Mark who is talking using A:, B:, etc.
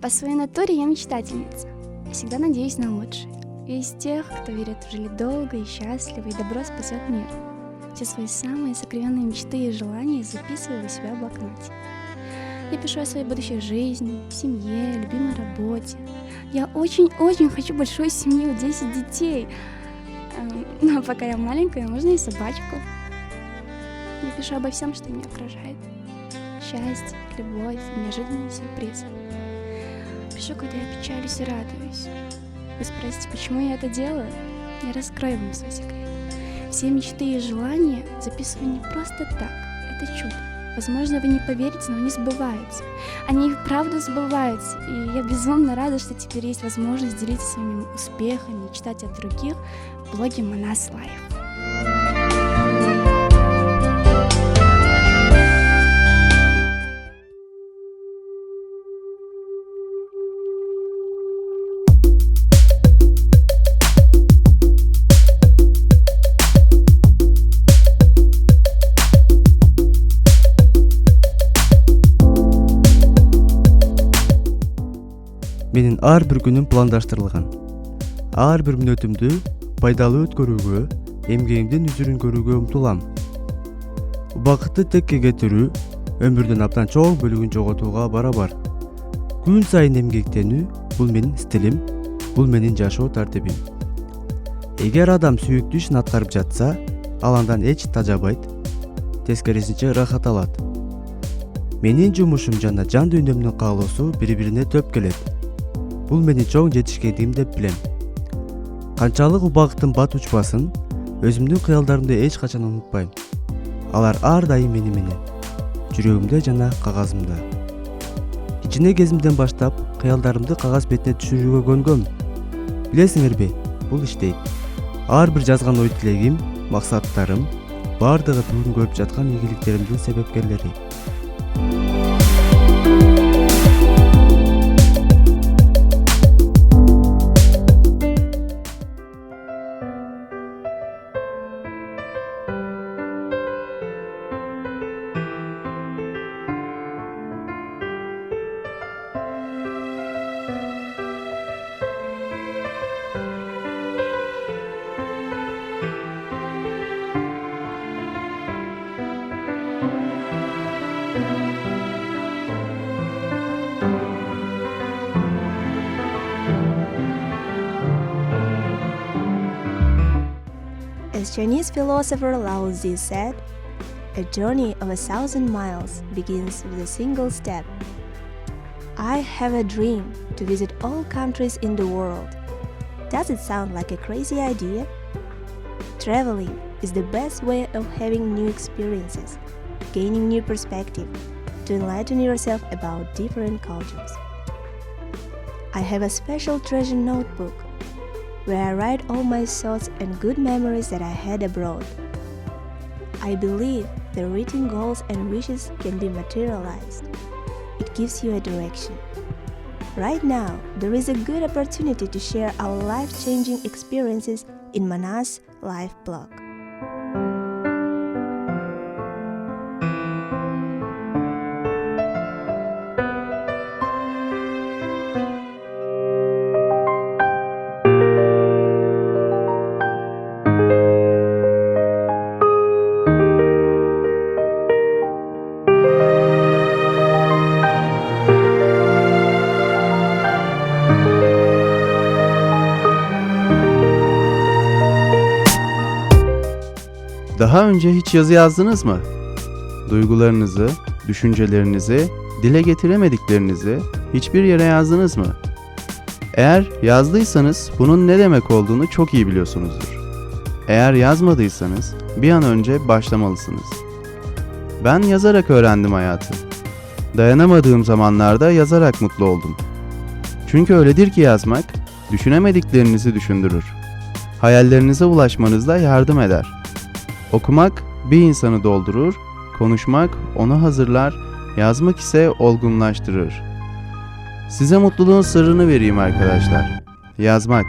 A: По своей натуре я мечтательница. Всегда надеюсь на лучшее. Я из тех, кто верит в жили долго и счастливо, и добро спасет мир. Все свои самые сокровенные мечты и желания записываю у себя в блокноте. Я пишу о своей будущей жизни, семье, любимой работе. Я очень-очень хочу большую семью, 10 детей. Но пока я маленькая, можно и собачку. Я пишу обо всем, что меня окружает. Счастье, любовь, неожиданные сюрпризы. Пишу, когда я печалюсь и радуюсь. Вы спросите, почему я это делаю? Я раскрою вам свой секрет. Все мечты и желания записываю не просто так. Это чудо. Возможно, вы не поверите, но они сбываются. Они и вправду сбываются. И я безумно рада, что теперь есть возможность делиться своими успехами и читать от других в блоге Манас Лайф.
B: Менин ар бир күнүм пландаштырылган. Ар бир мүнөтүмдү пайдалуу өткөрүүгө, эмгегимдин үзүрүн көрүүгө умтулам. Убакытты текке кетирүү өмүрдүн абдан чоң бөлүгүн жоготууга барабар. Күн сайын эмгектенүү бул менин стилим, бул менин жашоо тартибим. Эгер адам сүйүктүү ишин аткарып жатса, ал андан эч тажабайт, тескерисинче рахат алат. Менин жумушум жана жан дүйнөмдүн каалоосу бири-бирине төп келет. Бул менин чоң жетишкендигим деп билем. Канчалык убакыттын бат учпасын, өзүмдүн кыялдарымды эч качан унутпайм. Алар ар дайым мени менен, жүрөгүмдө жана кагазымда. Кичине кезимден баштап кыялдарымды кагаз бетине түшүрүүгө көнгөм. Билесиңерби, бул иштейт. Ар бир жазган ой тилегим, максаттарым бардыгы бүгүн көрүп жаткан ийгиликтеримдин себепкерлери.
C: As Chinese philosopher Lao Tzu said, a journey of 1,000 miles begins with a single step. I have a dream to visit all countries in the world. Does it sound like a crazy idea? Traveling is the best way of having new experiences, gaining new perspective, to enlighten yourself about different cultures. I have a special treasure notebook where I write all my thoughts and good memories that I had abroad. I believe the written goals and wishes can be materialized. It gives you a direction. Right now, there is a good opportunity to share our life-changing experiences in Manas Life blog.
D: Daha önce hiç yazı yazdınız mı? Duygularınızı, düşüncelerinizi, dile getiremediklerinizi hiçbir yere yazdınız mı? Eğer yazdıysanız bunun ne demek olduğunu çok iyi biliyorsunuzdur. Eğer yazmadıysanız bir an önce başlamalısınız. Ben yazarak öğrendim hayatı. Dayanamadığım zamanlarda yazarak mutlu oldum. Çünkü öyledir ki yazmak, düşünemediklerinizi düşündürür. Hayallerinize ulaşmanızda yardım eder. Okumak bir insanı doldurur, konuşmak onu hazırlar, yazmak ise olgunlaştırır. Size mutluluğun sırrını vereyim arkadaşlar. Yazmak.